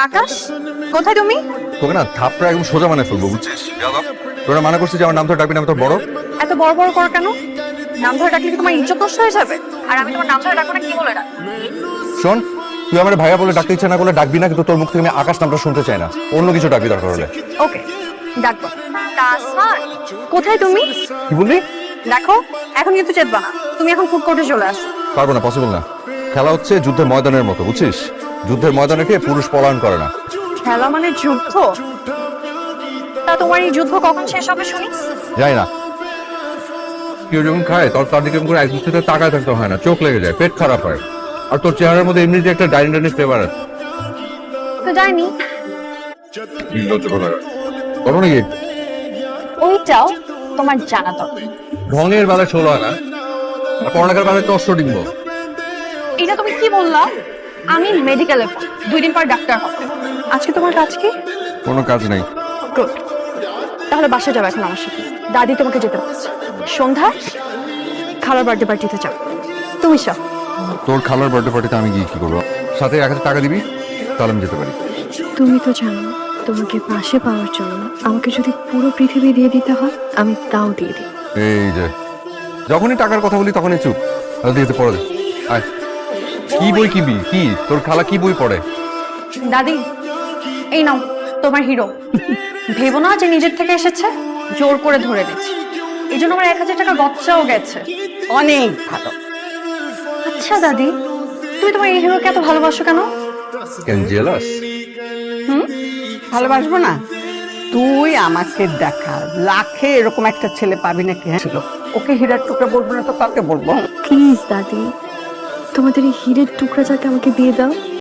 আকাশ, কোথায় তুমি? তোকে না থাপড়া একদম সোজা মানে ফেলবো, বুঝছিস? তোরা মানা করছিস যে আমার নাম ধরে ডাকবি না, আমি তোর বড়। এত বড় বড় করো কেন? নাম ধরে ডাকলে কি তোমার ইজ্জত নষ্ট হয়ে যাবে? আর আমি তোমার নাম ধরে ডাকবো না কি বলে ডাক? শোন, তুই আমার ভাইয়া বলে ডাকতে ইচ্ছা না করলে ডাকবি না, কিন্তু তোর মুখ থেকে আমি আকাশ নামটা শুনতে চাই না। অন্য কিছু ডাকবি দরকার হলে। ওকে, ডাকবো। তাসমান, কোথায় তুমি? কি বললি? দেখো, এখন কিন্তু চেতবা না। তুমি এখন ফুড কোর্টে চলে আসো। পারবো না, পসিবল না। খেলা হচ্ছে যুদ্ধের ময়দানের মতো, বুঝছিস? যুদ্ধের ময়দানে কে পুরুষ পলায়ন করে না। খেলা মানে যুদ্ধ? তা তোমার এই যুদ্ধ কখন শেষ হবে শুনি? যাই না। কেউ যখন খায় তার দিকে করে এক দৃষ্টিতে তাকায় থাকতে হয় না, চোখ লেগে যায়, পেট খারাপ হয়। আর তোর চেহারার মধ্যে এমনিতে একটা ডাইনিং ডাইনিং ফ্লেভার আছে। তো যাইনি। করো নাকি? ওইটাও তোমার জানা দরকার। ঢঙের বেলা ষোলো আনা আর পড়ালেখার বেলা তো অষ্ট ডিম্ব। এটা তুমি কি বললা? আমি মেডিকেলে 2 দিন পর ডাক্তার হব। আজকে তোমার কাজ কি? কোনো কাজ নেই। গুড। তাহলে বাসা যাবে এখন আমার সাথে। দাদি তোমাকে যেতে বলছে। সন্ধ্যা খালার বার্থডে পার্টিতে যাও। তুমি সব। তোর খালার বার্থডে পার্টিতে আমি গিয়ে কি করবো? সাথে 1000 টাকা দিবি, তাহলে আমি যেতে পারি। তুমি তো জানো তোমাকে পাশে পাওয়ার জন্য আমাকে যদি পুরো পৃথিবী দিয়ে দিতে হয় আমি তাও দিয়ে দিই। এই যে যখনই টাকার কথা বলি তখনই চুপ। দিতে পড়ে দে। আয়, কি বই কিবি? কি তোর খালা কি বই পড়ে? দাদি, এই নাও তোমার হিরো। ভেবো না যে নিজের থেকে এসেছে, জোর করে ধরে নিচ্ছে। এই জন্য আমার 1000 টাকা গচ্ছাও গেছে। অনেক ভালো। আচ্ছা দাদি, তুমি তোমার এই হিরোকে এত ভালোবাসো কেন? কেন জেলাস? ভালোবাসবো না? তুই আমাকে দেখা, লাখে এরকম একটা ছেলে পাবি নাকি? ছিল ওকে হীরার টুকরা বলবো না তো কাকে বলবো? প্লিজ দাদি, তোমাদের এই হীরের টুকরা যাকে আমাকে দিয়ে দাও।